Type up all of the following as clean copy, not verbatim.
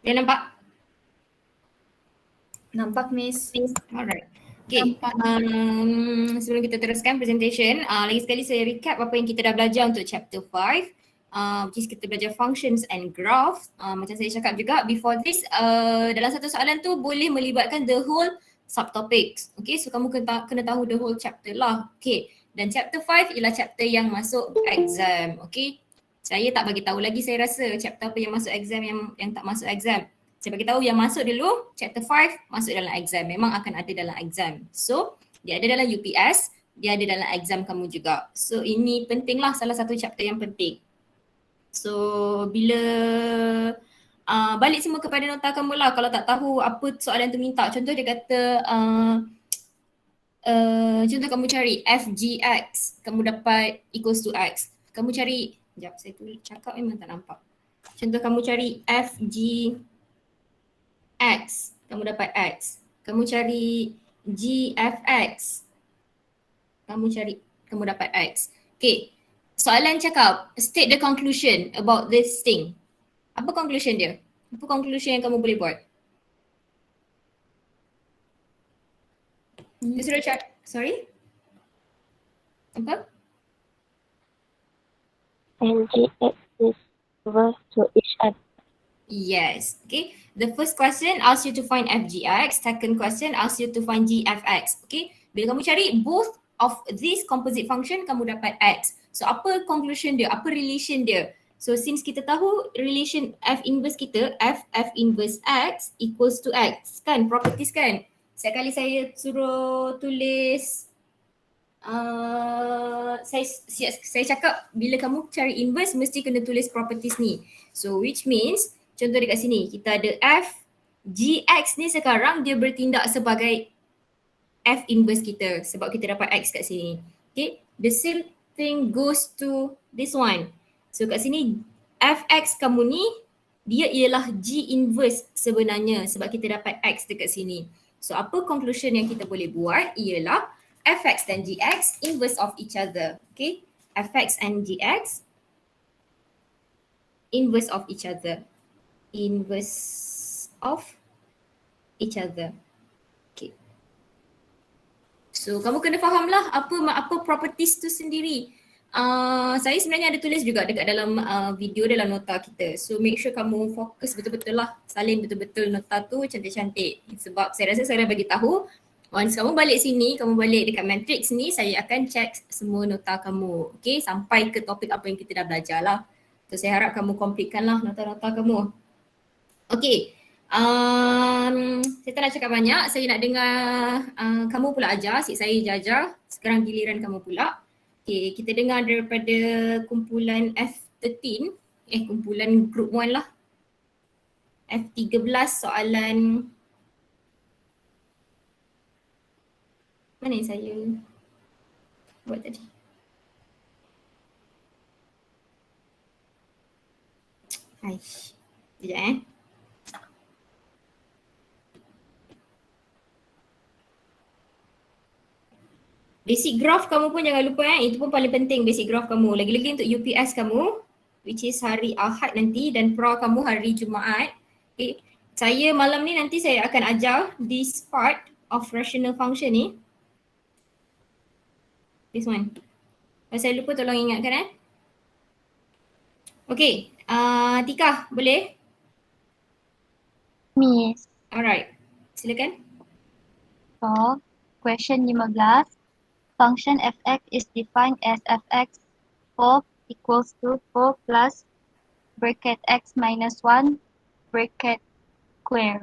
Dia nampak? Nampak, Miss. Alright. Okay, sebelum kita teruskan presentation, lagi sekali saya recap apa yang kita dah belajar untuk chapter 5. Which is kita belajar functions and graphs. Macam saya cakap juga before this, dalam satu soalan tu boleh melibatkan the whole subtopics. Okay, so kamu kena tahu the whole chapter lah. Okay, dan chapter 5 ialah chapter yang masuk exam. Okay, saya tak bagi tahu lagi saya rasa chapter apa yang masuk exam, yang tak masuk exam. Saya bagi tahu yang masuk dulu, chapter 5 masuk dalam exam. Memang akan ada dalam exam. So, dia ada dalam UPS, dia ada dalam exam kamu juga. So, ini pentinglah, salah satu chapter yang penting. So, bila balik semua kepada nota kamu lah. Kalau tak tahu apa soalan tu minta. Contoh dia kata, contoh kamu cari FGX, kamu dapat equals to X. Kamu cari, sekejap saya tu cakap memang tak nampak. Contoh kamu cari FG X, kamu dapat X. Kamu cari GFX, kamu dapat X. Okay, soalan cakap, state the conclusion about this thing. Apa conclusion dia? Apa conclusion yang kamu boleh buat? Dia suruh cakap, sorry? Apa? And GX is equal to each other. Yes, okay. The first question asks you to find FGX. Second question asks you to find GFX. Okay, bila kamu cari both of these composite function, kamu dapat X. So apa conclusion dia? Apa relation dia? So since kita tahu relation F inverse kita, F inverse X equals to X kan, properties kan. Sekali saya suruh tulis saya cakap bila kamu cari inverse mesti kena tulis properties ni. So which means contoh dekat sini kita ada F GX ni sekarang dia bertindak sebagai F inverse kita sebab kita dapat X kat sini. Okay, the same thing goes to this one. So kat sini Fx kamu ni dia ialah G inverse sebenarnya sebab kita dapat X dekat sini. So apa conclusion yang kita boleh buat ialah Fx dan Gx inverse of each other. Okay, Fx and Gx inverse of each other. Inverse of each other. Okay. So kamu kena faham lah apa properties tu sendiri. Saya sebenarnya ada tulis juga dekat dalam video dalam nota kita. So make sure kamu fokus betul-betul lah, salin betul-betul nota tu cantik-cantik. Sebab saya rasa saya dah bagi tahu once kamu balik sini, kamu balik dekat matrix ni, saya akan check semua nota kamu. Okay, sampai ke topik apa yang kita dah belajar lah. So saya harap kamu completekan lah nota-nota kamu. Okay, saya tak nak cakap banyak, saya nak dengar kamu pula ajar, asyik saya ajar. Sekarang giliran kamu pula. Okay, kita dengar daripada kumpulan F13, kumpulan group 1 lah. F13 soalan, mana yang saya buat tadi? Aish, sekejap Basic graph kamu pun jangan lupa itu pun paling penting basic graph kamu. Lagi-lagi untuk UPS kamu which is hari Ahad nanti dan pra kamu hari Jumaat. Okay. Saya malam ni nanti saya akan ajar this part of rational function ni. This one. Kalau saya lupa tolong ingatkan Okay, Tika boleh? Miss. Alright, silakan. So, question 15. Function fx is defined as fx 4 equals to 4 plus bracket x minus 1 bracket square.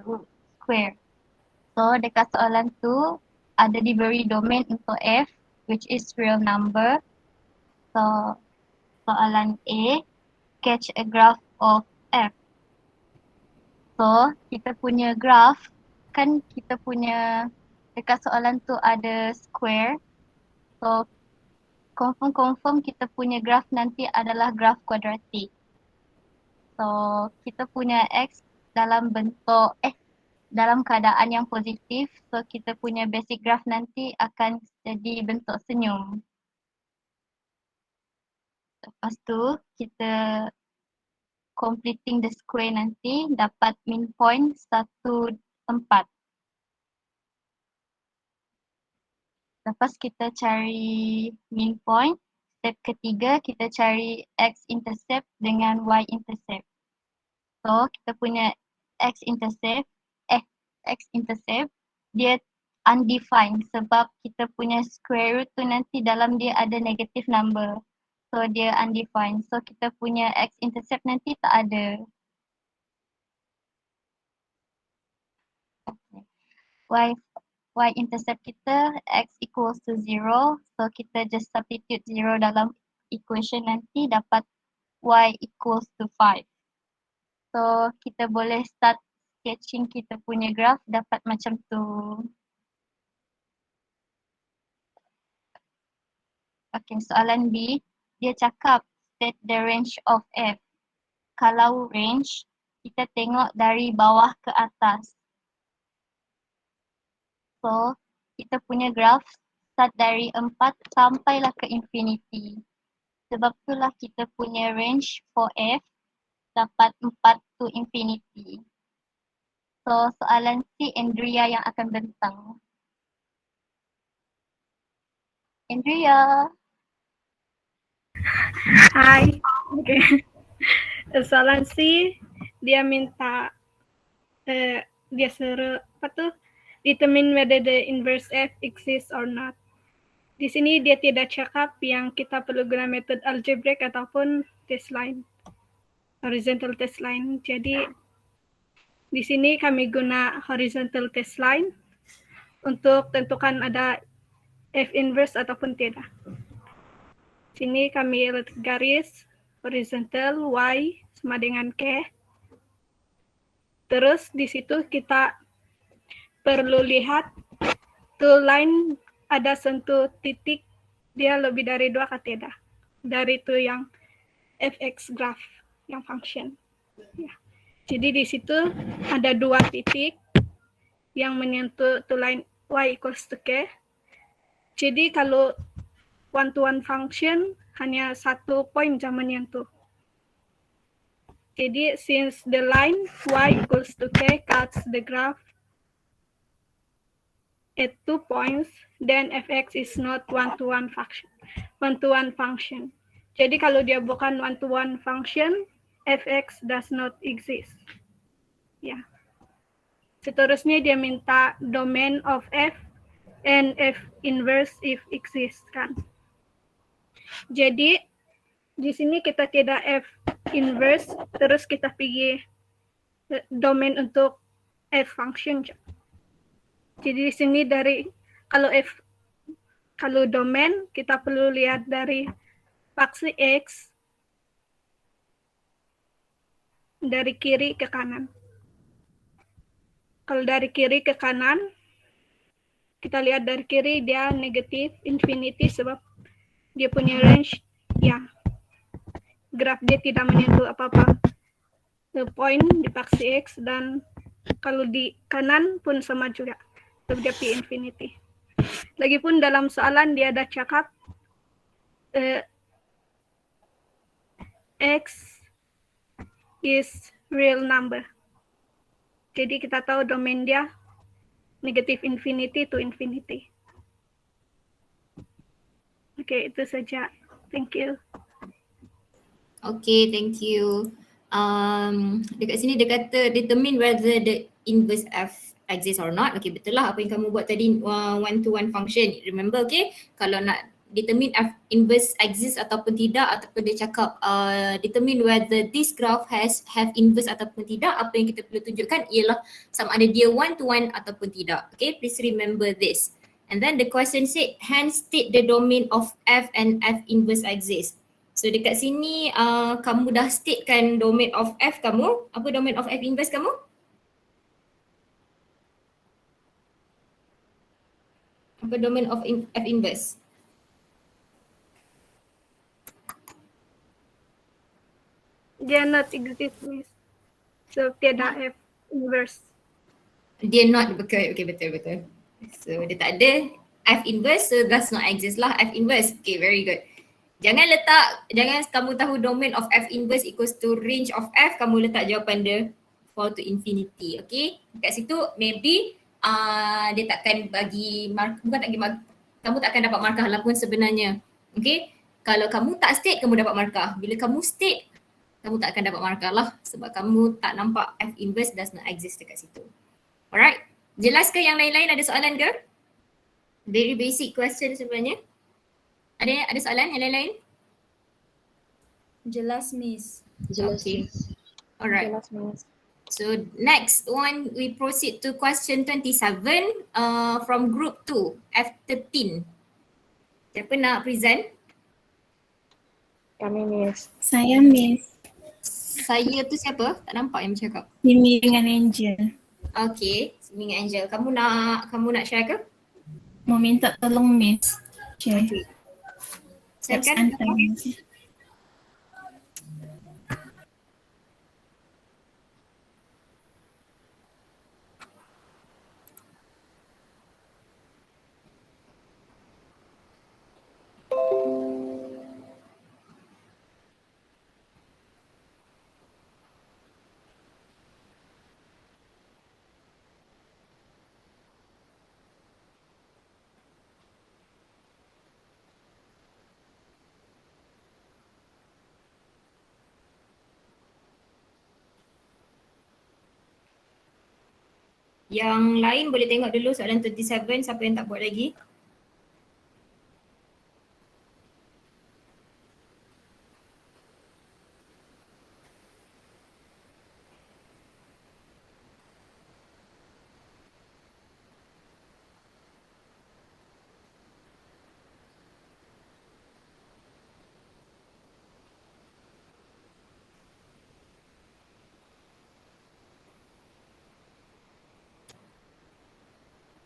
So, dekat soalan tu ada diberi domain untuk f which is real number. So, soalan A, sketch a graph of f. So, kita punya graph, kan kita punya dekat soalan tu ada square. So, confirm kita punya graph nanti adalah graph kuadratik. So, kita punya x dalam bentuk, dalam keadaan yang positif. So, kita punya basic graph nanti akan jadi bentuk senyum. Lepas tu, kita completing the square nanti dapat min point 1, 4. Lepas kita cari min point, step ketiga kita cari x-intercept dengan y-intercept. So kita punya x-intercept dia undefined sebab kita punya square root tu nanti dalam dia ada negative number. So dia undefined. So kita punya x-intercept nanti tak ada. Okay. Y-intercept kita x equals to 0. So kita just substitute 0 dalam equation nanti dapat y equals to 5. So kita boleh start sketching kita punya graph dapat macam tu. Okay, soalan B, dia cakap state the range of f. Kalau range, kita tengok dari bawah ke atas. So, kita punya graph start dari 4 sampailah ke infinity. Sebab itulah kita punya range for f dapat 4 to infinity. So, soalan C, Andrea yang akan bentang. Andrea. Hai. Okay. Soalan C, dia minta dia suruh apa tuh? Determine whether the inverse f exists or not. Di sini dia tidak cakap yang kita perlu guna metode algebraic ataupun test line, horizontal test line. Jadi di sini kami guna horizontal test line untuk tentukan ada f inverse ataupun tidak. Sini kami letak garis horizontal y sama dengan k. Terus di situ kita perlu lihat tuh line ada sentuh titik dia lebih dari 2 ke tidak. Dari itu yang fx graph yang function. Ya. Jadi di situ ada 2 titik yang menyentuh tuh line y equals to k. Jadi kalau one-to-one function hanya 1 point yang menyentuh. Jadi since the line y equals to k cuts the graph at 2 points, then fx is not one-to-one function. Jadi kalau dia bukan one-to-one function, fx does not exist. Ya. Seterusnya dia minta domain of f and f inverse if exists kan. Jadi di sini kita tidak f inverse, terus kita pilih domain untuk f function. Jadi di sini dari kalau domain kita perlu lihat dari faksi x dari kiri ke kanan. Kalau dari kiri ke kanan, kita lihat dari kiri dia negatif infinity sebab dia punya range ya. Graf dia tidak menyentuh apa-apa point di faksi x, dan kalau di kanan pun sama juga, dia pi infinity. Lagipun dalam soalan dia ada cakap x is real number. Jadi kita tahu domain dia negatif infinity to infinity. Oke, itu saja. Thank you. Okay, thank you. Dekat sini dia kata determine whether the inverse f exists or not. Okay, betul lah apa yang kamu buat tadi, one-to-one function. Remember, okay, kalau nak determine f inverse exists ataupun tidak, ataupun dia cakap determine whether this graph have inverse ataupun tidak, apa yang kita perlu tunjukkan ialah sama ada dia one-to-one ataupun tidak. Okay, please remember this. And then the question said, hence state the domain of f and f inverse exists. So dekat sini kamu dah statekan domain of f kamu. Apa domain of f inverse kamu? Apa domain of f inverse? Dia not exist, miss. So tiada f inverse. Dia not, okay, betul. So dia tak ada f inverse, so does not exist lah f inverse. Okay, very good. Jangan kamu tahu domain of f inverse equals to range of f, kamu letak jawapan dia fall to infinity. Okay, kat situ maybe dia takkan bagi bukan tak bagi kamu takkan dapat markah lah pun sebenarnya. Okay, kalau kamu tak state kamu dapat markah. Bila kamu state kamu tak akan dapat markah lah sebab kamu tak nampak f inverse does not exist dekat situ. Alright, jelas ke yang lain-lain, ada soalan ke? Very basic question sebenarnya. Ada soalan yang lain-lain? Jelas, Miss. Jelas, Okay. Miss. Alright. Jelas, Miss. So next one we proceed to question 27 from group 2 F13. Siapa nak present? Kami, Miss. Saya Miss. Saya tu siapa? Tak nampak yang bercakap. Mimi dengan Angel. Okay, Simi dengan Angel. Kamu nak share ke? Mau minta tolong Miss. Share. Silakan. Santai, Miss. Yang lain boleh tengok dulu soalan 27, siapa yang tak buat lagi.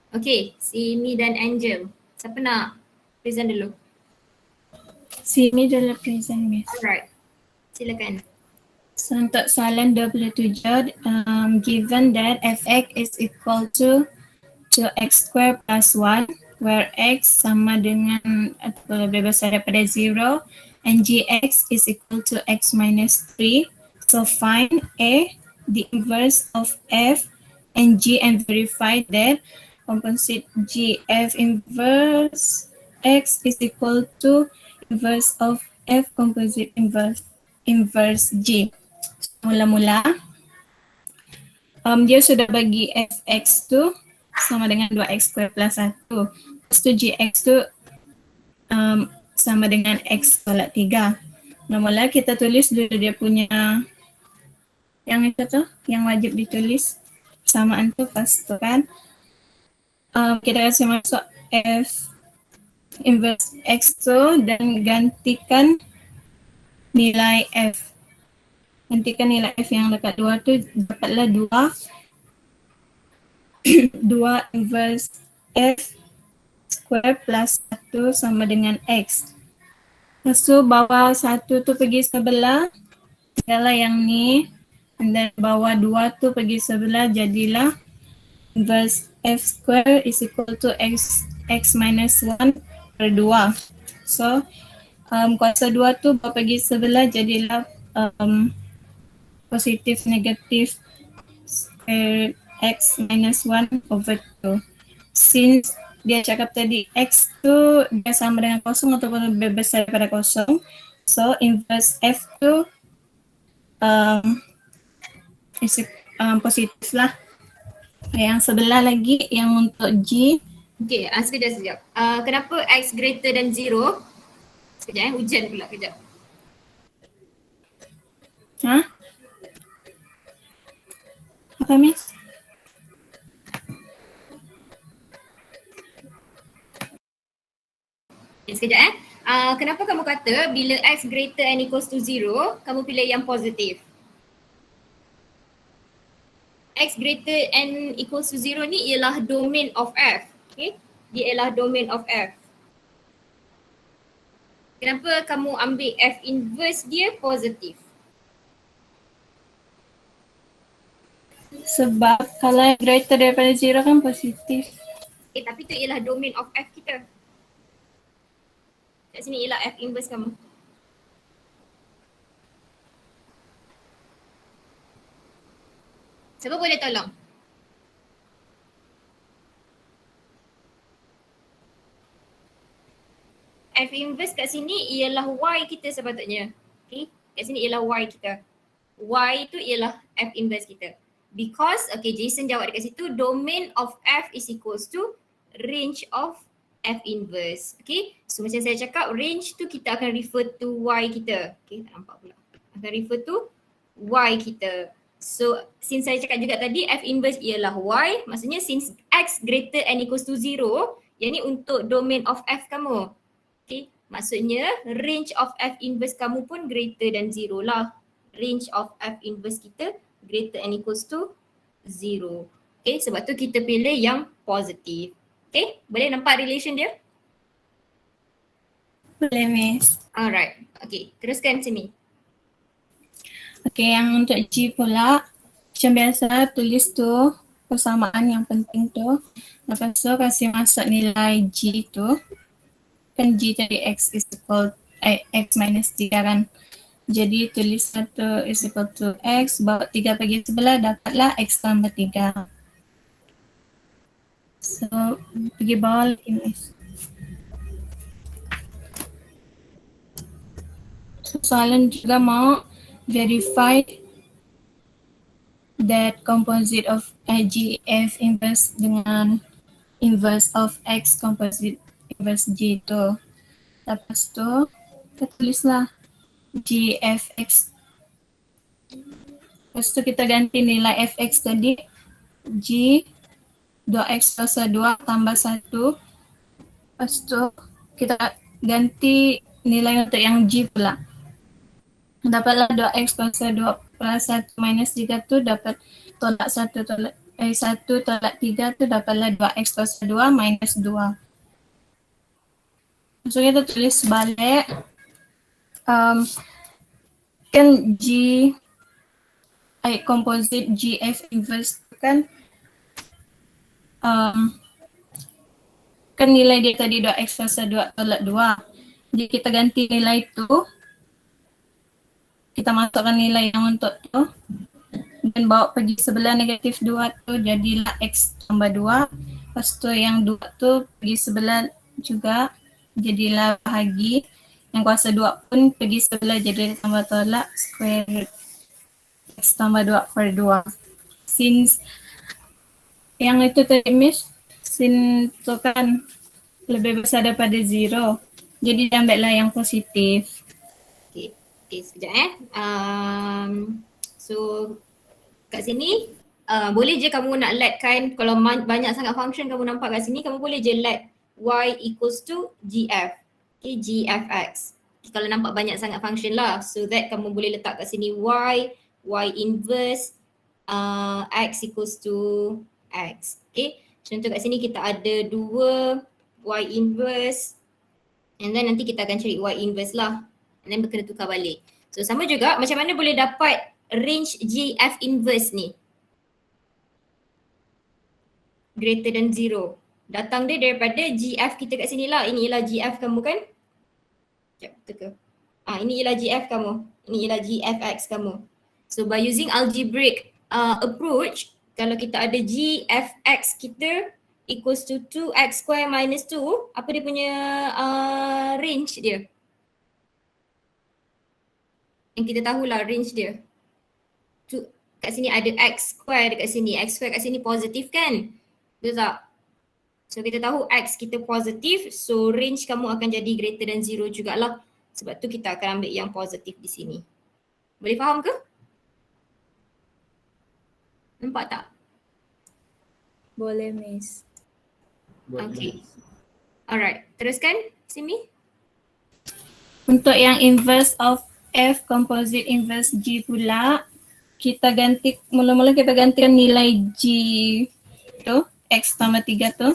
Okay, Simi dan Angel. Siapa nak present dulu? Simi adalah present Miss. Alright, silakan. So, untuk soalan 27, given that fx is equal to 2x square plus 1 where x sama dengan atau lebih besar daripada 0 and gx is equal to x minus 3. So find A, the inverse of f, and g, and verify that composite g f inverse x is equal to inverse of f composite inverse g. Mula-mula dia sudah bagi fx tu sama dengan 2x square plus 1. Lepas tu gx tu sama dengan x tolak 3. Mula-mula kita tulis dulu dia punya yang itu tu, yang wajib ditulis persamaan tu. Lepas tu kan kita kasi masuk f inverse x tu dan gantikan nilai f. Gantikan nilai f yang dekat 2 tu, dapatlah 2 inverse f square plus 1 sama dengan x. Lepas tu bawah 1 tu pergi sebelah, jadilah yang ni. And then bawah 2 tu pergi sebelah, jadilah inverse f square is equal to x minus 1 per 2. So kuasa 2 tu bawa pergi sebelah, jadilah positif negatif square x minus 1 over 2. Since dia cakap tadi x tu dia sama dengan kosong ataupun lebih besar daripada kosong, so inverse f tu positif lah. Yang sebelah lagi yang untuk g. Okay, sekejap. Kenapa x greater than 0? Sekejap hujan pula kejap. Ha? Apa Miss? Sekejap kenapa kamu kata bila x greater and equals to 0, kamu pilih yang positif? X greater and equals to 0 ni ialah domain of f. Okay? Dia ialah domain of f. Kenapa kamu ambil f inverse dia positif? Sebab kalau yang greater daripada 0 kan positif. Tapi tu ialah domain of f kita. Kat sini ialah f inverse kamu. Siapa boleh tolong? F inverse kat sini ialah Y kita sepatutnya. Okay, kat sini ialah Y kita. Y tu ialah F inverse kita. Because, okay, Jason jawab dekat situ, domain of F is equals to range of F inverse. Okay, so macam saya cakap, range tu kita akan refer to Y kita. Okay, tak nampak pula. Akan refer to Y kita. So, since saya cakap juga tadi, F inverse ialah Y, maksudnya since X greater and equals to 0, yang ni untuk domain of F kamu. Okay, maksudnya range of F inverse kamu pun greater than 0 lah. Range of F inverse kita greater and equals to 0. Okay, sebab tu kita pilih yang positif. Okay, boleh nampak relation dia? Boleh, Miss. Alright, okay, teruskan Simi. Okay, yang untuk G pula, macam biasa tulis tu persamaan yang penting tu. Lepas tu kasih masuk nilai G tu. Kan G tadi X is equal X minus 3 kan. Jadi tulis 1 is equal to X, bawa 3 bagi sebelah, dapatlah X tambah 3. So, pergi bawah lagi Miss. So, soalan juga mau verify that composite of GF inverse dengan inverse of X composite inverse G tu. Lepas tu, kita tulislah GFX. Lepas tu kita ganti nilai FX tadi G 2X kuasa 2 tambah 1. Lepas tu kita ganti nilai untuk yang G pula. Dapatlah 2X kuasa 2 plus 1 minus 3 tu dapat tolak 1 tolak 1 tolak 3 tu dapatlah 2X kuasa 2 minus 2. So kita tulis balik. Kan G composite GF inverse kan kan nilai dia tadi 2X kuasa 2 tolak 2. Jadi kita ganti nilai tu. Kita masukkan nilai yang untuk tu dan bawa pergi sebelah negatif 2 tu jadilah X tambah 2. Lepas tu yang 2 tu pergi sebelah juga jadilah bahagi. Yang kuasa 2 pun pergi sebelah jadi tambah tolak square root X tambah 2 per 2. Since yang itu tadi Miss, sin tu kan lebih besar daripada 0. Jadi ambillah yang positif. Okay, sekejap so kat sini boleh je kamu nak letkan kalau banyak sangat function kamu nampak kat sini, kamu boleh je let Y equals to GF. Okay, GFX. Okay, kalau nampak banyak sangat function lah, so that kamu boleh letak kat sini Y inverse X equals to X. Okay, contoh kat sini kita ada 2 Y inverse and then nanti kita akan cari Y inverse lah. And then kena tukar balik. So sama juga macam mana boleh dapat range GF inverse ni? Greater than 0. Datang dia daripada GF kita kat sini lah. Ini ialah GF kamu kan? Sekejap, betul ke? Ini ialah GF kamu. Ini ialah GFX kamu. So by using algebraic approach, kalau kita ada GFX kita equals to 2x square minus 2, apa dia punya range dia? Yang kita tahulah range dia. Kat sini ada x square dekat sini. X square kat sini positif kan? Betul tak? So kita tahu x kita positif, so range kamu akan jadi greater than 0 jugalah. Sebab tu kita akan ambil yang positif di sini. Boleh faham ke? Nampak tak? Boleh, Miss. Okay. Alright, teruskan Simi. Untuk yang inverse of F composite inverse G pula, kita ganti, mula-mula kita gantikan nilai G tu, X tambah 3 tu.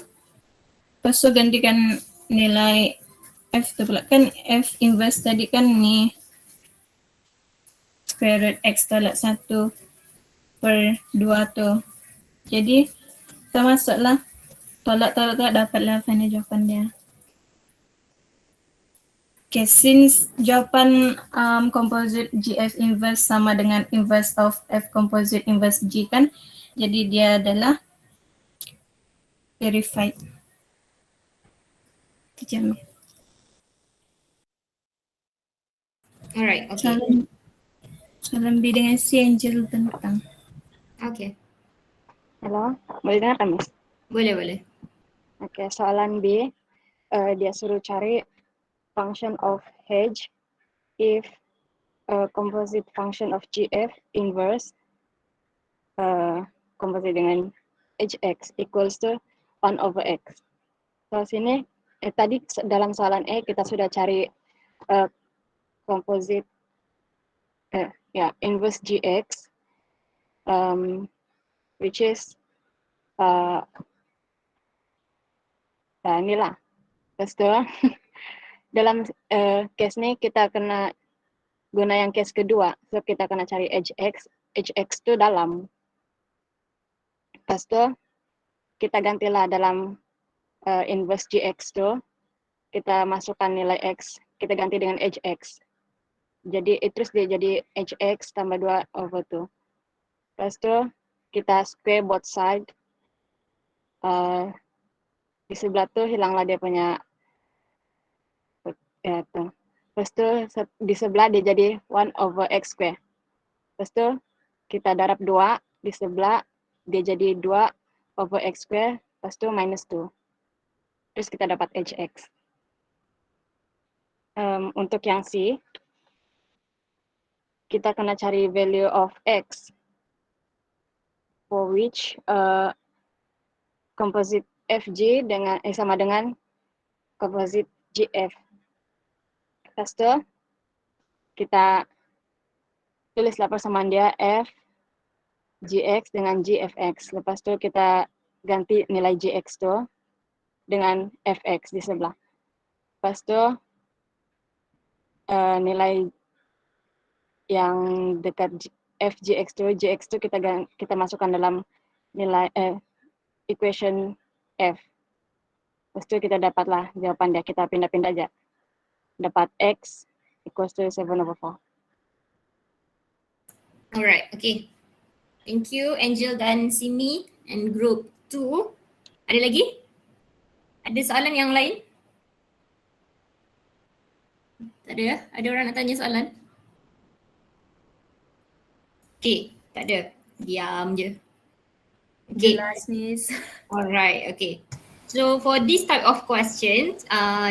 Lepas tu gantikan nilai F tu pula. Kan F inverse tadi kan ni square root X tolak 1 per 2 tu. Jadi kita masuklah tolak dapatlah final jawapan dia. Okay, since jawapan composite GF inverse sama dengan inverse of F composite inverse G kan, Jadi dia adalah verified. Kejam. Alright, okay. Soalan B dengan C Angel tentang. Okay, Halo, boleh dengar kan, Miss? boleh. Oke, soalan B, dia suruh cari function of H if composite function of GF inverse composite dengan HX equals to 1 over X. So, sini, tadi dalam soalan E kita sudah cari composite, inverse GX, which is inilah. Terus dalam case ini kita kena guna yang case kedua, so kita kena cari HX itu dalam. Lepas itu kita gantilah dalam inverse GX itu, kita masukkan nilai X, kita ganti dengan HX. Jadi terus dia jadi HX tambah 2 over 2. Lepas itu kita square both side. Di sebelah tuh hilanglah dia punya tuh. Lepas itu di sebelah dia jadi 1 over X square. Lepas itu kita darab 2, di sebelah dia jadi 2 over X square, lepas itu minus 2. Terus kita dapat HX. Untuk yang C, kita kena cari value of X, for which composite FG sama dengan composite GF. Lepas itu kita tulislah persamaan dia F GX dengan GFX. Lepas itu kita ganti nilai GX itu dengan FX di sebelah. Lepas itu nilai yang dekat FGX itu, GX itu kita masukkan dalam nilai equation F. Lepas itu kita dapatlah jawaban dia, kita pindah-pindah aja. Dapat X equals to 7 over 4. Alright, okay. Thank you Angel dan Simi and group 2. Ada lagi? Ada soalan yang lain? Tak ada? Ada orang nak tanya soalan? Okay, tak ada. Diam je. Okay. Jelas, Miss. Alright, okay. So for this type of questions,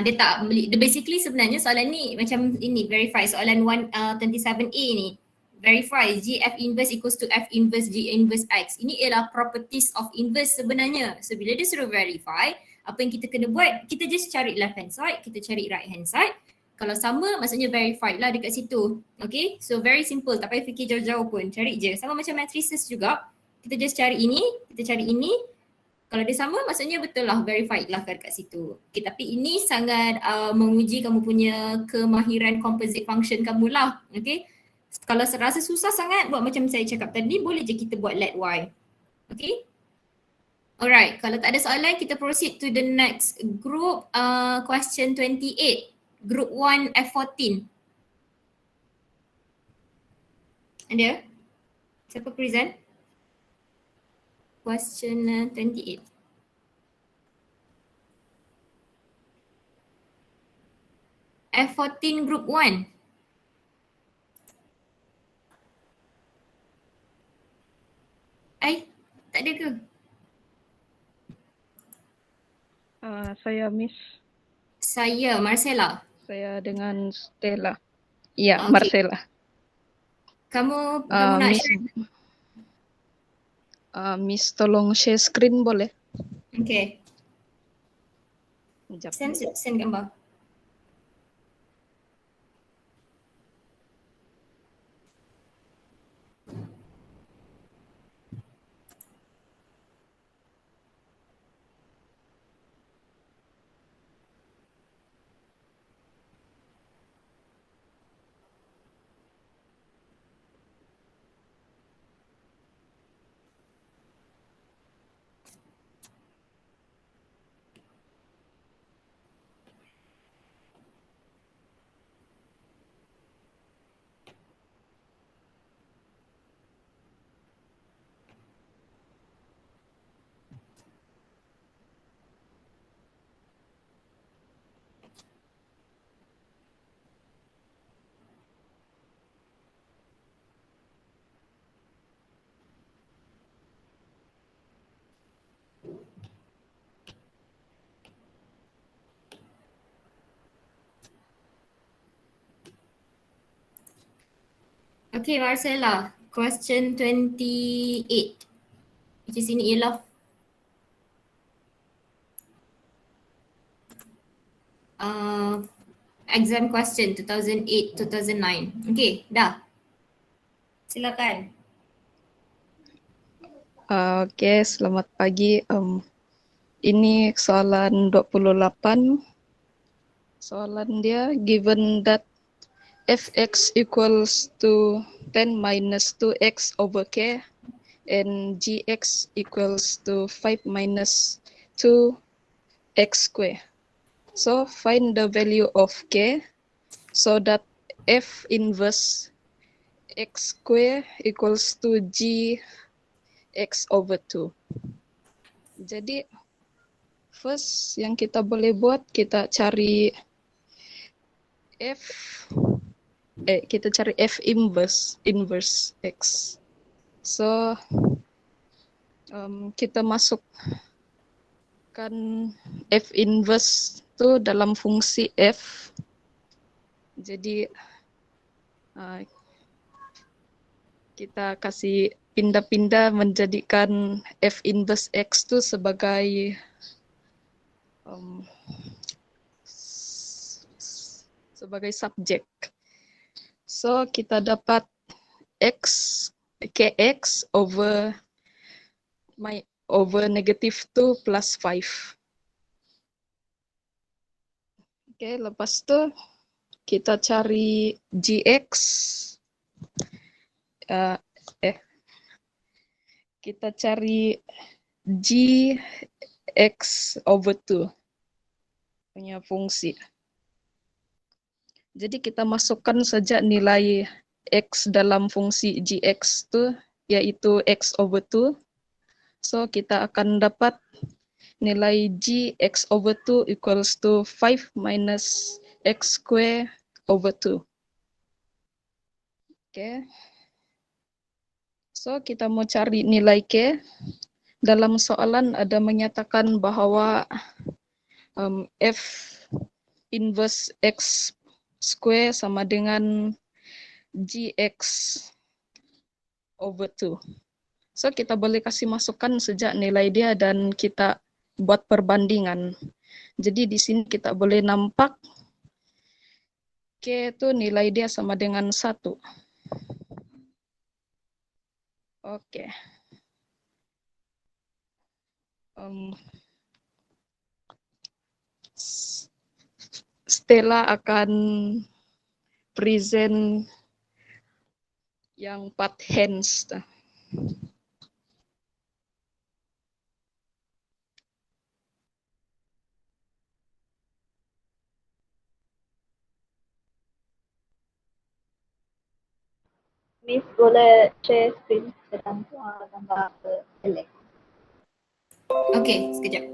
dia basically sebenarnya soalan ni macam ini, verify soalan 27A ni. Verify G F inverse equals to F inverse G inverse X. Ini ialah properties of inverse sebenarnya. So bila dia suruh verify, apa yang kita kena buat, kita just cari left hand side, kita cari right hand side. Kalau sama maksudnya verified lah dekat situ. Okay, so very simple, tak payah fikir jauh-jauh pun, cari je. Sama macam matrices juga, kita just cari ini, kita cari ini. Kalau dia sama maksudnya betul lah, verified lah dekat situ. Okay, tapi ini sangat menguji kamu punya kemahiran composite function kamu lah. Okay, kalau rasa susah sangat buat macam saya cakap tadi, boleh je kita buat let y. Okay. Alright, kalau tak ada soalan kita proceed to the next group, question 28. Group 1 F14. Ada? Siapa present? Question 28. F14 group 1. Tak ada ke? Saya Miss. Saya Marcella. Saya dengan Stella. Iya, Okay. Marcella. Kamu nak Miss, share? Miss tolong share screen boleh? Okay. Sekejap. Send gambar. Okay, Marcella, question 28. Which is ini ialah exam question 2008-2009. Okay, dah. Silakan. Oke, selamat pagi. Ini soalan 28. Soalan dia, given that fx equals to 10 minus 2x over k and gx equals to 5 minus 2x square. So find the value of k so that f inverse x square equals to g x over 2. Jadi first yang kita boleh buat, kita cari f inverse x. So kita masukkan f inverse itu dalam fungsi f. Jadi kita kasih pindah-pindah menjadikan f inverse x itu sebagai subjek. So kita dapat kx over negative 2 plus 5. Oke, lepas itu kita cari gx. Kita cari gx over 2 punya fungsi. Jadi kita masukkan saja nilai x dalam fungsi gx itu, yaitu x over 2. So kita akan dapat nilai gx over 2 equals to 5 minus x square over 2. Oke. So kita mau cari nilai k. Dalam soalan ada menyatakan bahwa f inverse x square sama dengan gx over 2. So kita boleh kasih masukkan sejak nilai dia dan kita buat perbandingan. Jadi di sini kita boleh nampak k itu nilai dia sama dengan 1. Oke. Stella akan present yang part hands. Miss boleh share screen sedang gambar select. Okay, sekejap.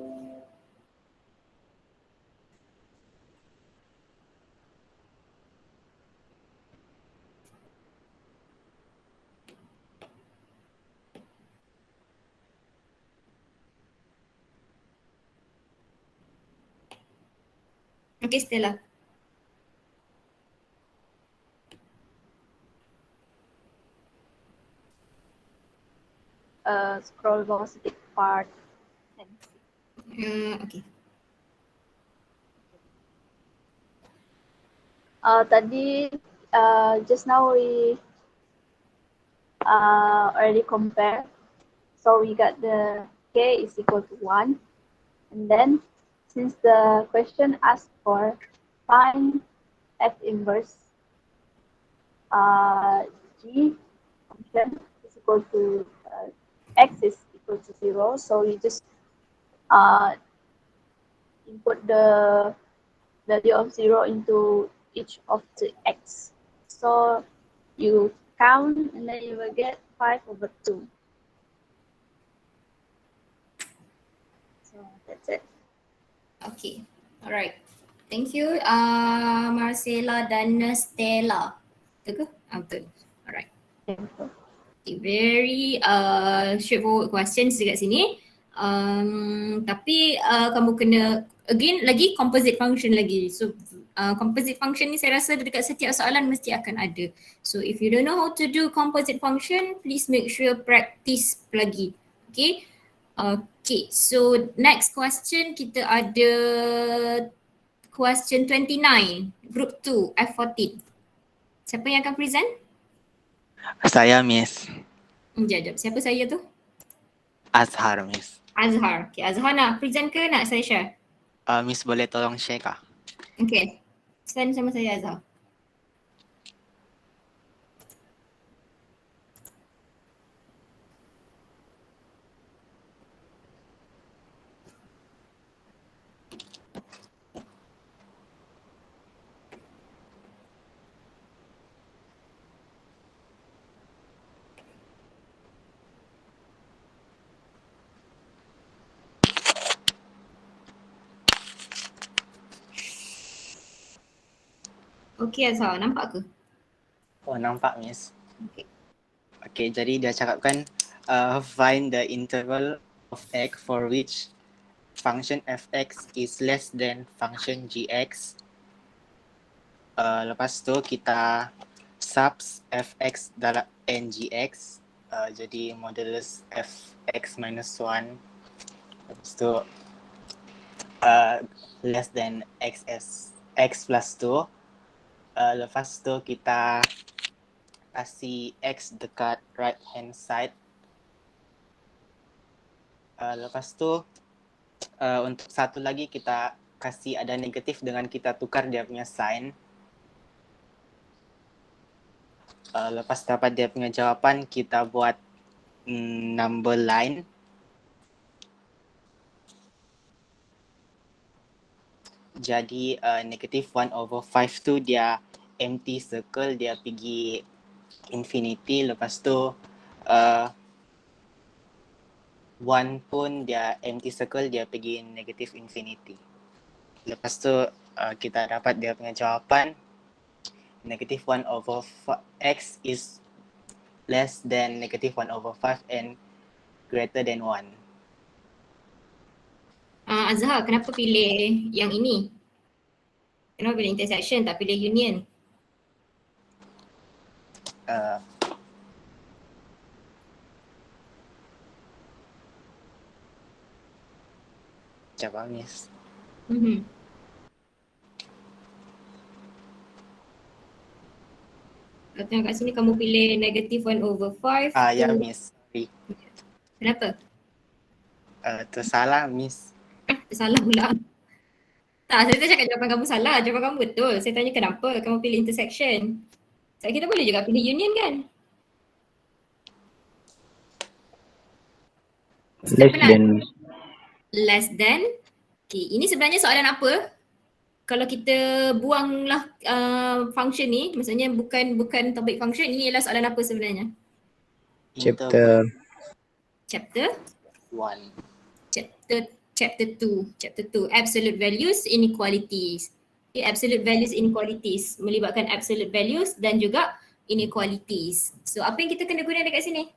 Okay, Stella. Scroll bawah sedikit part. Okay. Tadi just now we already compare. So we got the k is equal to 1. And then since the question asked for find f inverse g function is equal to x is equal to 0. So you just input the value of 0 into each of the x. So you count and then you will get 5 over 2. So that's it. Okay, alright. Thank you, Marcella dan Stella. Betul ke? Betul. Alright. Okay, very straightforward questions dekat sini. Tapi kamu kena again lagi composite function lagi. So composite function ni saya rasa dekat setiap soalan mesti akan ada. So if you don't know how to do composite function, please make sure practice lagi. Okay. Okay, so next question kita ada question 29, group 2, F14. Siapa yang akan present? Saya Miss Sekejap, siapa saya tu? Azhar, Miss. Azhar. Okay, Azhar nak present ke nak saya share? Miss boleh tolong share kah? Okay, send sama saya Azhar. Okay Azhar, nampak ke? Oh, nampak Miss. Okay. Okay, jadi dia cakapkan find the interval of x for which function fx is less than function gx. Lepas tu kita subs fx dalam ngx. Jadi modulus fx minus 1. Lepas tu less than x plus 2. Lepas tu kita kasih x dekat right hand side. Lepas tu untuk satu lagi kita kasih ada negatif dengan kita tukar dia punya sign. Lepas dapat dia punya jawapan, kita buat number line. Jadi negative 1/5 tu dia empty circle, dia pergi infinity. Lepas tu 1 pun dia empty circle, dia pergi negative infinity. Lepas tu kita dapat dia punya jawapan. Negative 1/x is less than negative 1/5 and greater than 1. Azhar, kenapa pilih yang ini? Kenapa pilih intersection tak pilih union? Coba Miss. Kalau tengok kat sini kamu pilih negative 1/5. Ya Miss. Sorry. Kenapa? Tersalah Miss. Salah pula. Tak, saya tak cakap jawapan kamu salah, jawapan kamu betul. Saya tanya kenapa kamu pilih intersection. So, kita boleh juga pilih union kan? Less than. Less than. Okay, ini sebenarnya soalan apa? Kalau kita buanglah function ni, maksudnya bukan topik function, ini adalah soalan apa sebenarnya? Chapter 1. Chapter 2, absolute values inequalities. Okay, absolute values inequalities melibatkan absolute values dan juga inequalities. So apa yang kita kena guna dekat sini?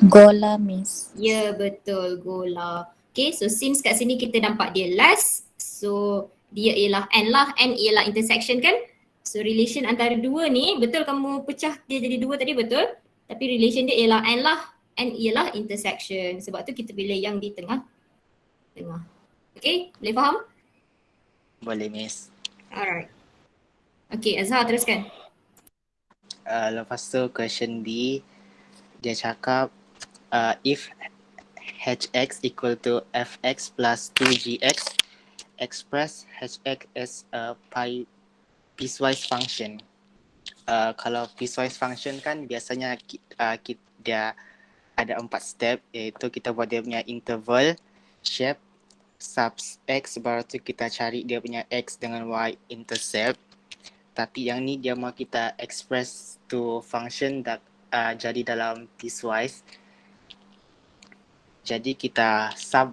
Gola, Miss. Ya, betul, gola. Okay, so since kat sini kita nampak dia less, so dia ialah n lah, n ialah intersection kan? So relation antara dua ni, betul kamu pecah dia jadi dua tadi betul? Tapi relation dia ialah n lah, n ialah intersection. Sebab tu kita pilih yang di tengah. Okay, boleh faham? Boleh Miss. Alright. Okay, Azhar teruskan. Lepas tu question D, dia cakap if hx equal to fx plus 2gx, express hx as a piecewise function. Kalau piecewise function kan biasanya dia ada 4 step, iaitu kita buat dia punya interval, shape, subs x, baru tu kita cari dia punya x dengan y intercept. Tapi yang ni dia mau kita express to function jadi dalam piecewise. Jadi kita sub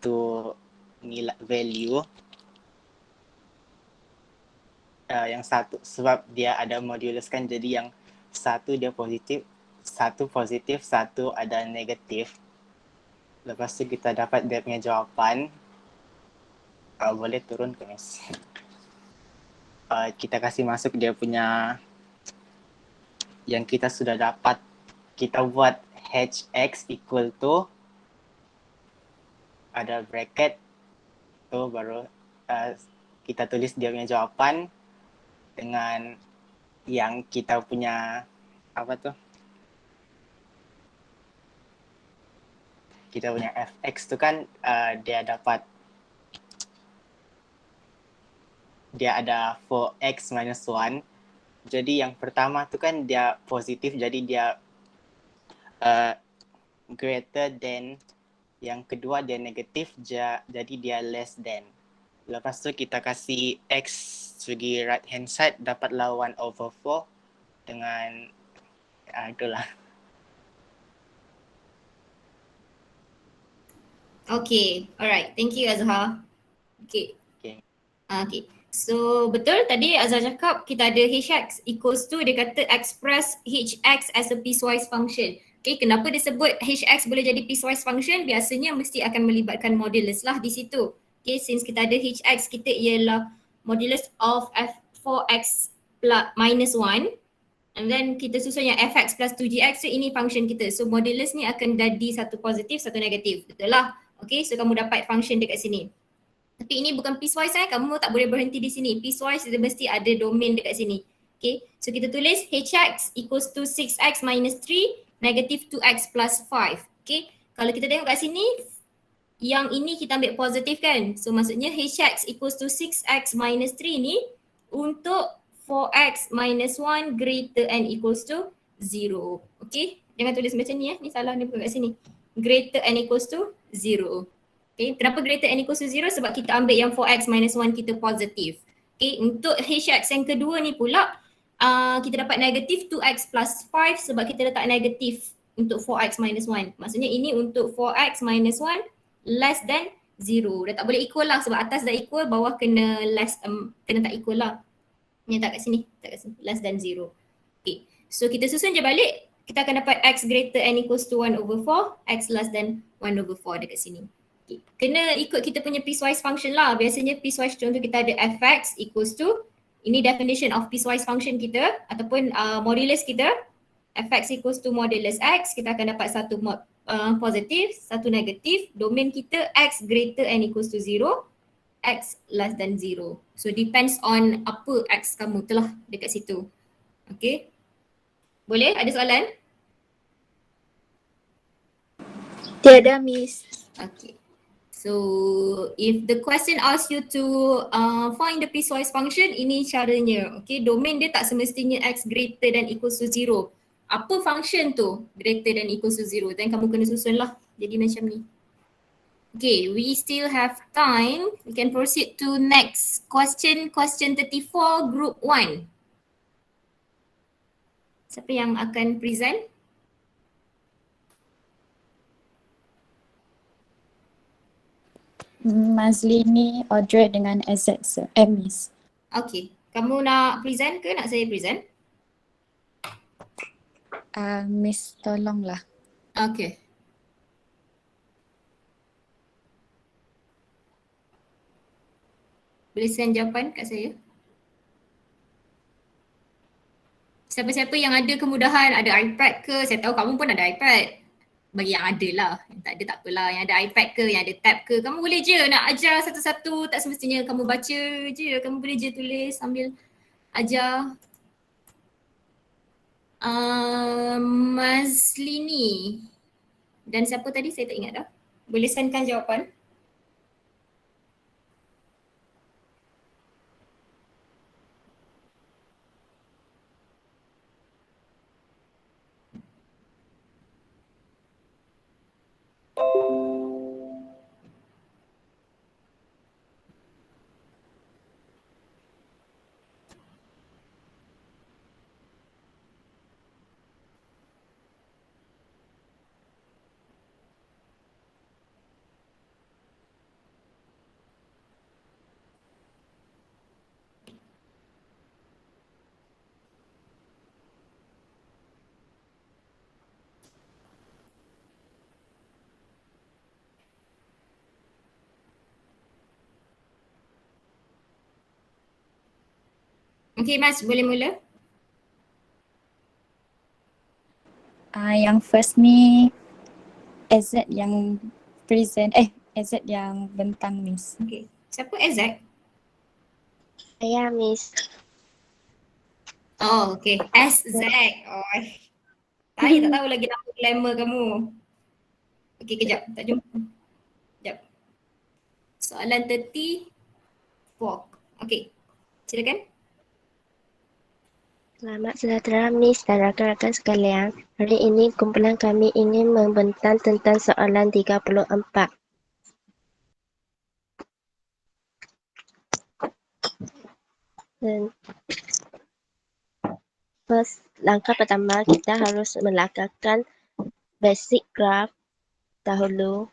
to nilai value yang satu, sebab dia ada modulus kan, jadi yang satu dia positif, satu positif, satu ada negatif. Lepas tu kita dapat dia punya jawapan. Boleh turun ke Miss? Kita kasih masuk dia punya yang kita sudah dapat. Kita buat hx equal to ada bracket tu baru kita tulis dia punya jawapan dengan yang kita punya apa tu? Kita punya fx tu kan dia ada 4x minus 1. Jadi yang pertama tu kan dia positif, jadi dia greater than. Yang kedua dia negatif, jadi dia less than. Lepas tu kita kasih x segi right hand side, dapatlah 1/4 dengan itulah. Okay, alright. Thank you Azhar. Okay. Okay. Okay. So betul tadi Azhar cakap kita ada hx equals to, dia kata express hx as a piecewise function. Okay, kenapa dia sebut hx boleh jadi piecewise function? Biasanya mesti akan melibatkan modulus lah di situ. Okay, since kita ada hx, kita ialah modulus of f4x plus minus 1. And then kita susun yang fx plus 2gx, so ini function kita. So modulus ni akan jadi satu positif, satu negatif. Betul lah. Okay, so kamu dapat function dekat sini. Tapi ini bukan piecewise kamu tak boleh berhenti di sini. Piecewise dia mesti ada domain dekat sini. Okay, so kita tulis hx equals to 6x minus 3 negative 2x plus 5. Okay, kalau kita tengok kat sini, yang ini kita ambil positif kan. So maksudnya hx equals to 6x minus 3 ni untuk 4x minus 1 greater and equals to 0. Okay, jangan tulis macam ni ni salah ni bukan kat sini. Greater and equals to 0. Okay, kenapa greater and equals to 0? Sebab kita ambil yang 4x minus 1 kita positif. Okay, untuk hx yang kedua ni pula kita dapat negatif 2x plus 5 sebab kita letak negatif untuk 4x minus 1. Maksudnya ini untuk 4x minus 1 less than 0. Dah tak boleh equal lah sebab atas dah equal, bawah kena less, kena tak equal lah. Ni tak kat sini, less than 0. Okay, so kita susun je balik, kita akan dapat x greater and equals to 1/4, x less than 1/4 dekat sini. Okay. Kena ikut kita punya piecewise function lah. Biasanya piecewise contoh kita ada fx equals to, ini definition of piecewise function kita ataupun modulus kita, fx equals to modulus x, kita akan dapat satu positif, satu negatif, domain kita x greater and equals to 0, x less than 0. So depends on apa x kamu telah dekat situ. Okay. Boleh? Ada soalan? Tiada, Miss. Okay. So if the question asks you to find the piecewise function, ini caranya. Okay, domain dia tak semestinya x greater than equals to 0. Apa function tu greater than equals to 0? Then kamu kena susun lah. Jadi macam ni. Okay, we still have time. We can proceed to next question. Question 34, group 1. Siapa yang akan present? Mazlini, Audrey dengan Azad, sir. Miss. Okay, kamu nak present ke nak saya present? Miss, tolonglah. Okay. Boleh send jawapan kat saya? Siapa-siapa yang ada kemudahan, ada iPad ke, saya tahu kamu pun ada iPad. Bagi yang ada lah, yang tak ada tak apalah. Yang ada iPad ke, yang ada tab ke, kamu boleh je nak ajar satu-satu. Tak semestinya kamu baca je, kamu boleh je tulis sambil ajar. Mazlini dan siapa tadi saya tak ingat dah. Boleh sendkan jawapan. Okay Mas, boleh mula? Yang first ni AZ yang present, AZ yang bentang Miss. Okay. Siapa Azak? Saya Miss. Oh, okay. SZ. Oh, saya tak tahu lagi nama glamour kamu. Okay, kejap. Tak jumpa. Kejap. Soalan 34. Okay. Silakan. Selamat sejahtera Miss dan rakan-rakan sekalian. Hari ini kumpulan kami ingin membentang tentang soalan 34. Dan langkah pertama kita harus melakukan basic graph dahulu.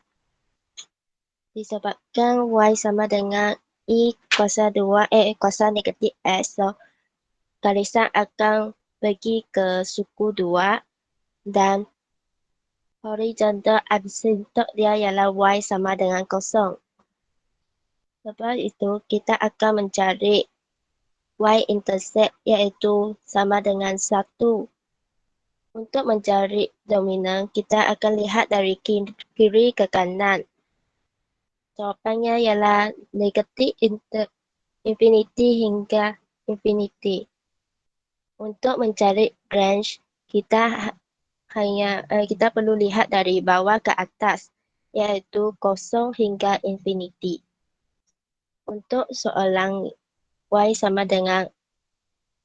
Disebabkan Y sama dengan I kuasa 2 kuasa negatif S. So, garisan akan pergi ke suku 2 dan horizontal asymptote dia ialah Y sama dengan 0. Lepas itu kita akan mencari Y-intercept iaitu sama dengan 1. Untuk mencari dominan, kita akan lihat dari kiri ke kanan. Jawapannya ialah negatif infinity hingga infinity. Untuk mencari range, kita perlu lihat dari bawah ke atas, iaitu 0 hingga infinity. Untuk soalan Y sama dengan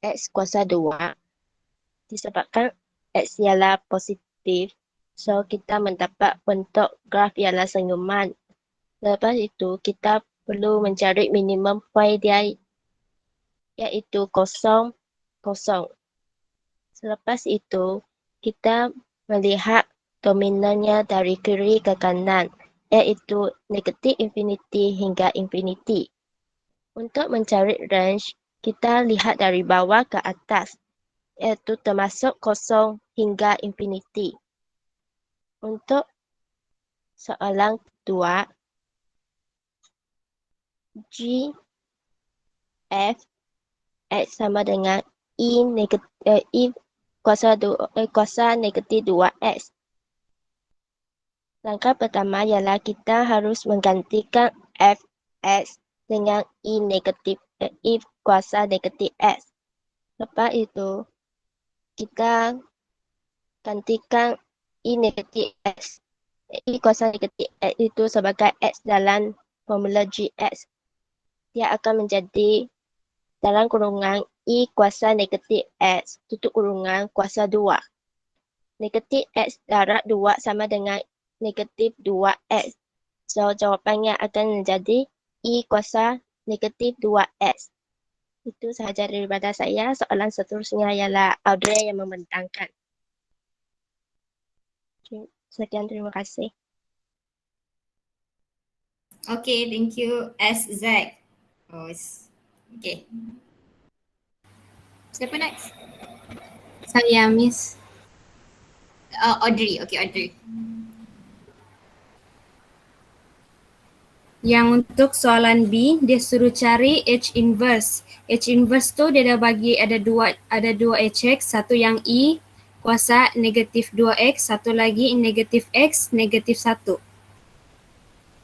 X kuasa 2, disebabkan X ialah positif, so kita mendapat bentuk graf ialah senyuman. Lepas itu, kita perlu mencari minimum point dia, iaitu 0, 0. Selepas itu, kita melihat dominannya dari kiri ke kanan, iaitu negatif infinity hingga infinity. Untuk mencari range, kita lihat dari bawah ke atas, iaitu termasuk 0 hingga infinity. Untuk soalan 2, G, F, X sama dengan I kuasa negatif 2X. Langkah pertama ialah kita harus menggantikan Fx dengan I kuasa negatif X. Lepas itu, kita gantikan I negatif X. I kuasa negatif X itu sebagai X dalam formula Gx. Dia akan menjadi dalam kurungan I kuasa negatif X tutup kurungan kuasa 2. Negatif X darab 2 sama dengan negatif 2X. So, jawapannya akan menjadi I kuasa negatif 2X. Itu sahaja daripada saya. Soalan seterusnya ialah Audrey yang membentangkan. Sekian, terima kasih. Okay, thank you SZ. Oh, okay. Siapa next? Saya Miss. Audrey. Okay, Audrey. Yang untuk soalan B, dia suruh cari H inverse. H inverse tu dia dah bagi ada dua HX, satu yang I kuasa negatif 2X, satu lagi negatif X negatif 1.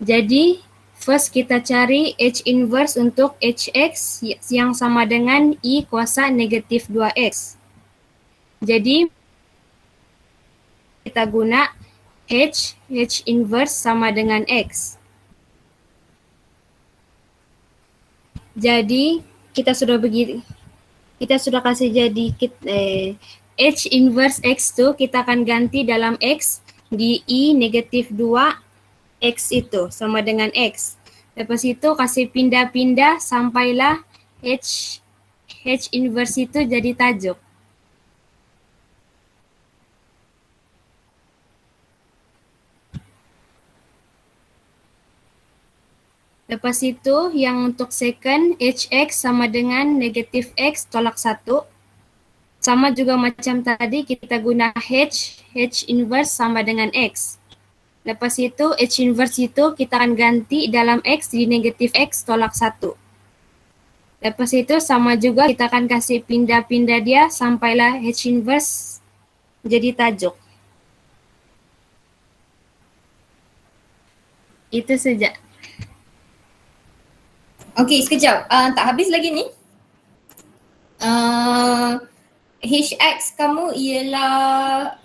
Jadi first kita cari H inverse untuk HX yang sama dengan I kuasa negatif 2X. Jadi kita guna H inverse sama dengan X. Jadi kita sudah kasih jadi H inverse X tu kita akan ganti dalam X di I negatif 2X itu sama dengan X. Lepas itu kasih pindah-pindah sampailah H inverse itu jadi tajuk. Lepas itu yang untuk second HX sama dengan negatif X tolak 1. Sama juga macam tadi kita guna H inverse sama dengan X. Lepas itu H inverse itu kita akan ganti dalam X di negatif X tolak 1. Lepas itu sama juga kita akan kasih pindah-pindah dia sampailah H inverse jadi tajuk. Itu saja. Okey, sekejap. Tak habis lagi ni. HX kamu ialah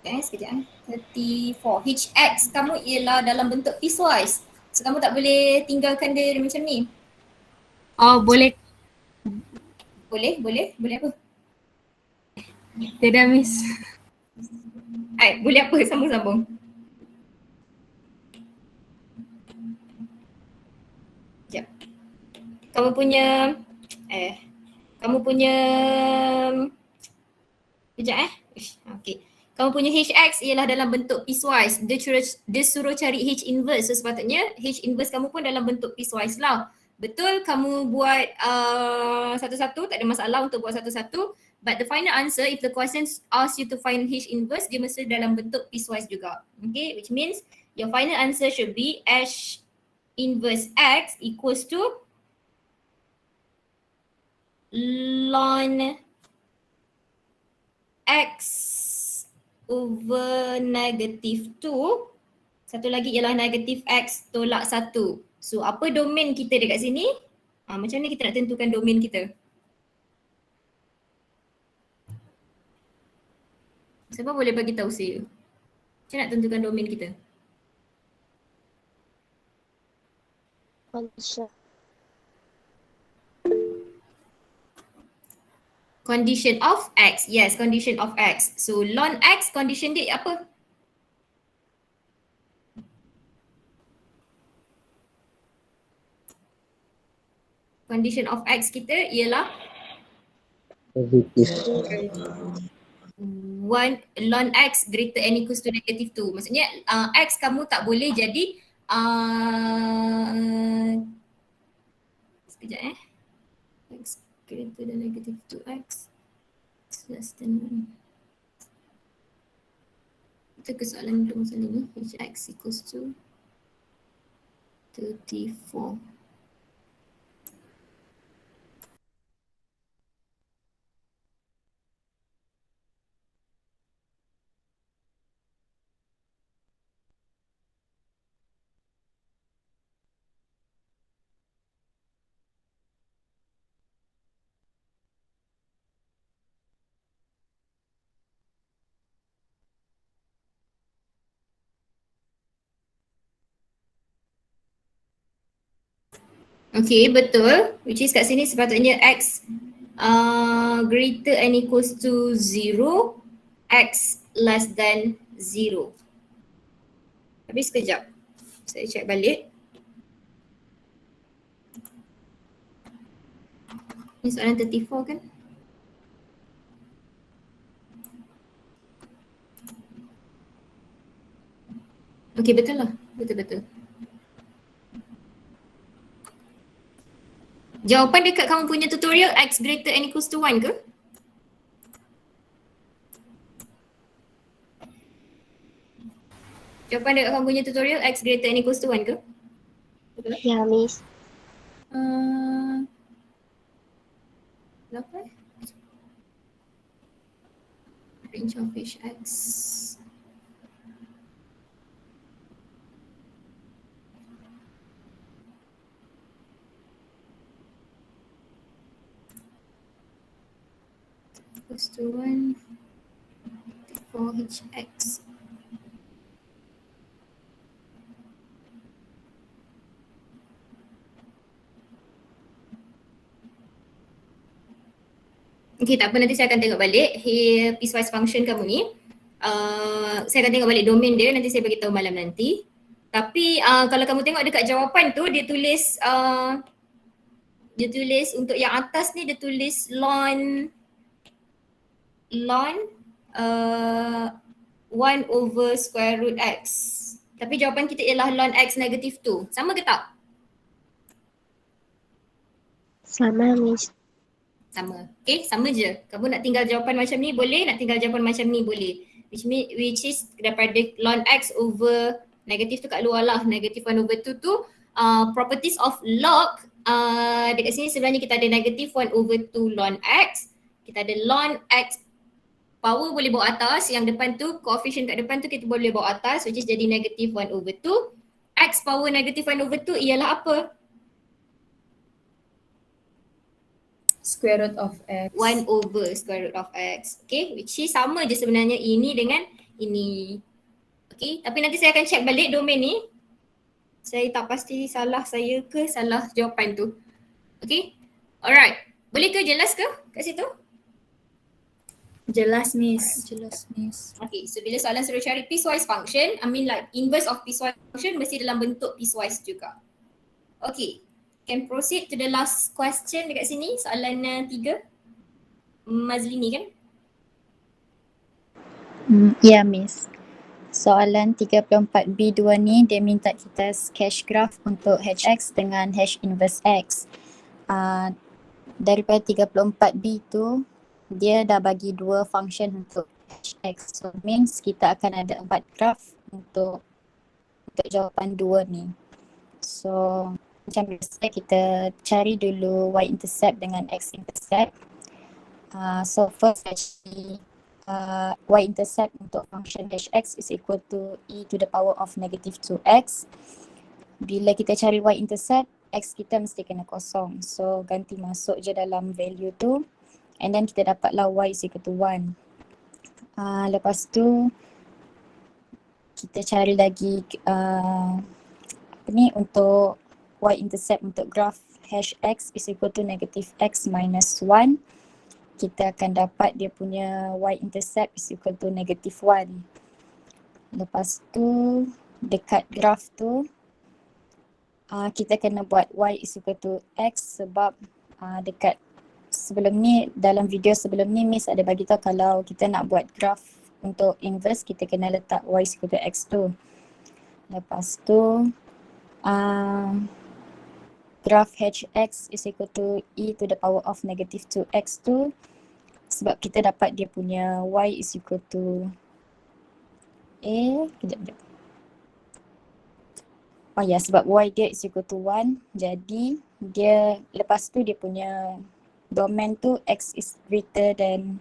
sekejap 34. HX kamu ialah dalam bentuk piecewise. So kamu tak boleh tinggalkan dia macam ni. Oh, boleh. Boleh apa? Tidak, Miss. Boleh apa? Sambung. Sekejap. Kamu punya sekejap okey. Kamu punya HX ialah dalam bentuk piecewise. Dia suruh cari H inverse. So sepatutnya H inverse kamu pun dalam bentuk piecewise lah. Betul kamu buat satu-satu, tak ada masalah untuk buat satu-satu. But the final answer, if the question asks you to find H inverse, dia mesti dalam bentuk piecewise juga. Okay, which means your final answer should be H inverse X equals to ln X over negative 2. Satu lagi ialah negative X tolak 1. So apa domain kita dekat sini? Macam mana kita nak tentukan domain kita? Siapa boleh bagi tahu saya? Macam nak tentukan domain kita? Condition of X. Yes, condition of X. So ln X condition dia apa? Condition of X kita ialah Positif. 1 ln X greater than equals to negative 2. Maksudnya X kamu tak boleh jadi sekejap X greater than negative 2X less than 1. Itu kesoalan untuk masalah ni. Hx equals to 34. Okay, betul. Which is kat sini sepatutnya X greater and equals to 0, X less than 0. Tapi sekejap. Saya check balik. Ini soalan 34 kan? Okay, betul lah. Betul-betul. Jawapan dekat kamu punya tutorial X greater and equals to 1 ke? Jawapan dekat kamu punya tutorial X greater and equals to 1 ke? Betul? Ya, Miss. Berapa? Range of Hx. Equals to 1 for Hx. Okay, tak apa, nanti saya akan tengok balik piecewise function kamu ni. Saya akan tengok balik domain dia, nanti saya bagi tahu malam nanti. Tapi kalau kamu tengok dekat jawapan tu, dia tulis untuk yang atas ni, dia tulis ln 1 over square root x. Tapi jawapan kita ialah ln x negative 2. Sama ke tak? Sama, Miss. Sama. Okay, sama je. Kamu nak tinggal jawapan macam ni boleh, nak tinggal jawapan macam ni boleh. Which is daripada ln x over negatif tu kat luar lah, negative 1 over 2 tu properties of log, dekat sini sebenarnya kita ada negative 1/2 ln x. Kita ada ln x power boleh bawa atas, yang depan tu coefficient kat depan tu kita boleh bawa atas, which is jadi negative 1/2. X power negative 1/2 ialah apa? Square root of x. 1/square root of x. Okay, which is sama je sebenarnya ini dengan ini. Okay, tapi nanti saya akan check balik domain ni. Saya tak pasti salah saya ke salah jawapan tu. Okay, alright. Boleh ke jelas ke kat situ? Jelas Miss. Jelas Miss. Okay, so bila soalan suruh cari piecewise function, I mean like inverse of piecewise function mesti dalam bentuk piecewise juga. Okay, can proceed to the last question dekat sini, soalan 3. Mazlini kan? Ya Miss. Soalan 34B2 ni dia minta kita sketch graph untuk hx dengan h inverse x. Daripada 34B tu dia dah bagi dua function untuk hx. So means kita akan ada 4 graph untuk jawapan 2 ni. So macam biasa kita cari dulu y-intercept dengan x-intercept. So first actually y-intercept untuk function hx is equal to e to the power of negative 2x. Bila kita cari y-intercept, x kita mesti kena kosong. So ganti masuk je dalam value tu. And then kita dapatlah y is equal to 1. Lepas tu kita cari lagi apa ni untuk y-intercept untuk graph hash x is equal to negative x minus 1. Kita akan dapat dia punya y-intercept is equal to negative 1. Lepas tu dekat graph tu kita kena buat y is equal to x sebab dekat sebelum ni, dalam video sebelum ni Miss ada bagi tahu kalau kita nak buat graph untuk inverse kita kena letak y is equal to x tu. Lepas tu graph hx is equal to e to the power of negative 2x tu sebab kita dapat dia punya y is equal to kejap. Oh ya, sebab y dia is equal to 1, jadi dia lepas tu dia punya domain tu x is greater than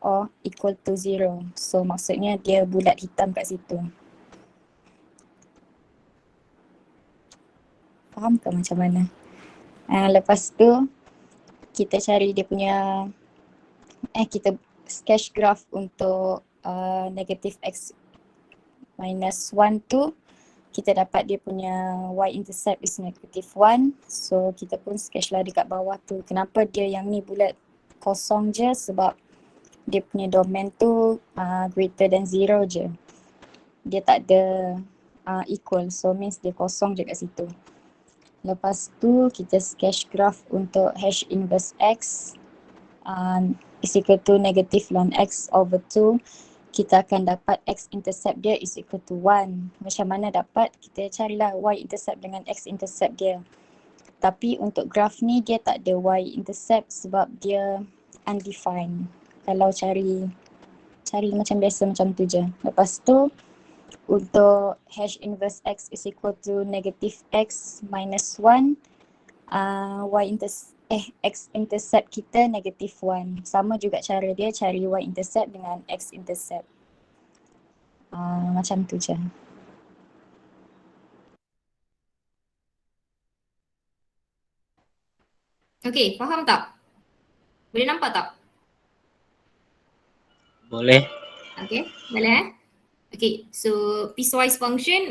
or equal to 0. So maksudnya dia bulat hitam kat situ. Faham ke macam mana? Lepas tu kita cari dia punya kita sketch graph untuk negative x minus 1 tu. Kita dapat dia punya y-intercept is negative 1. So kita pun sketch lah dekat bawah tu. Kenapa dia yang ni bulat kosong je? Sebab dia punya domain tu greater than 0 je. Dia tak ada equal. So means dia kosong je kat situ. Lepas tu kita sketch graph untuk h inverse x is equal to negative ln x over 2. Kita akan dapat x-intercept dia is equal to 1. Macam mana dapat? Kita carilah y-intercept dengan x-intercept dia. Tapi untuk graph ni dia tak ada y-intercept sebab dia undefined. Kalau cari macam biasa macam tu je. Lepas tu untuk h inverse x is equal to negative x minus 1. X-intercept kita negative 1. Sama juga cara dia cari y-intercept dengan x-intercept. Macam tu je. Okay, faham tak? Boleh nampak tak? Boleh. Okay, boleh Okay, so piecewise function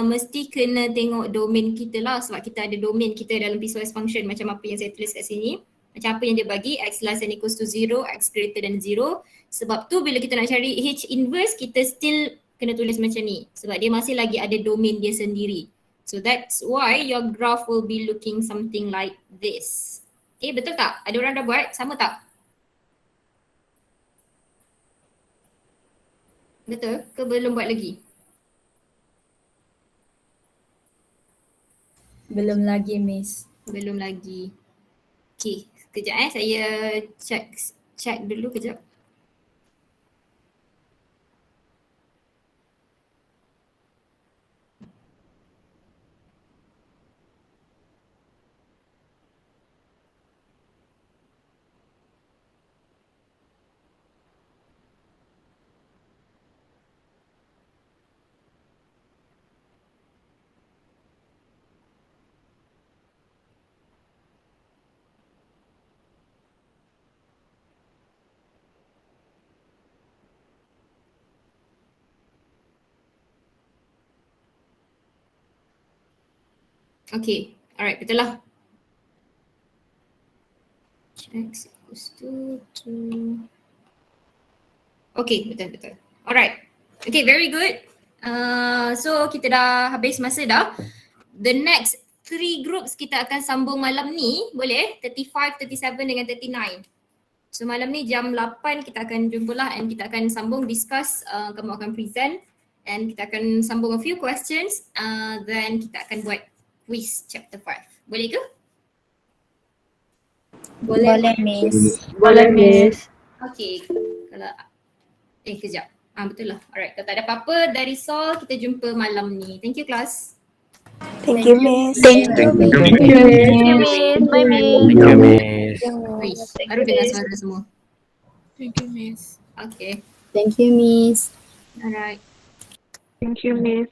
mesti kena tengok domain kita lah sebab kita ada domain kita dalam piecewise function macam apa yang saya tulis kat sini. Macam apa yang dia bagi, x less than equals to 0, x greater than 0. Sebab tu bila kita nak cari h inverse kita still kena tulis macam ni sebab dia masih lagi ada domain dia sendiri. So that's why your graph will be looking something like this. Okay, betul tak? Ada orang dah buat? Sama tak? Betul ke belum buat lagi? Belum lagi Miss. Belum lagi. Okay, sekejap saya check dulu kejap. Okay, alright, betul lah. X equals to 2. Okay, betul. Alright. Okay, very good. So kita dah habis masa dah. The next 3 groups kita akan sambung malam ni, boleh? 35, 37 dengan 39. So malam ni jam 8 kita akan jumpa lah and kita akan sambung discuss, kamu akan present and kita akan sambung a few questions, then kita akan buat quiz chapter 5. Boleh ke? Boleh, Miss. Boleh, Miss. Okay, kalau kejap. Betul lah. Alright, kalau tak ada apa-apa, dari Sol kita jumpa malam ni. Thank you class. Thank you, Miss. Thank you, Miss. Bye, Miss. Thank you, Miss. Wish, baru dengar suara semua. Thank you, Miss. Okay, Thank you, Miss. alright. Thank you, Miss.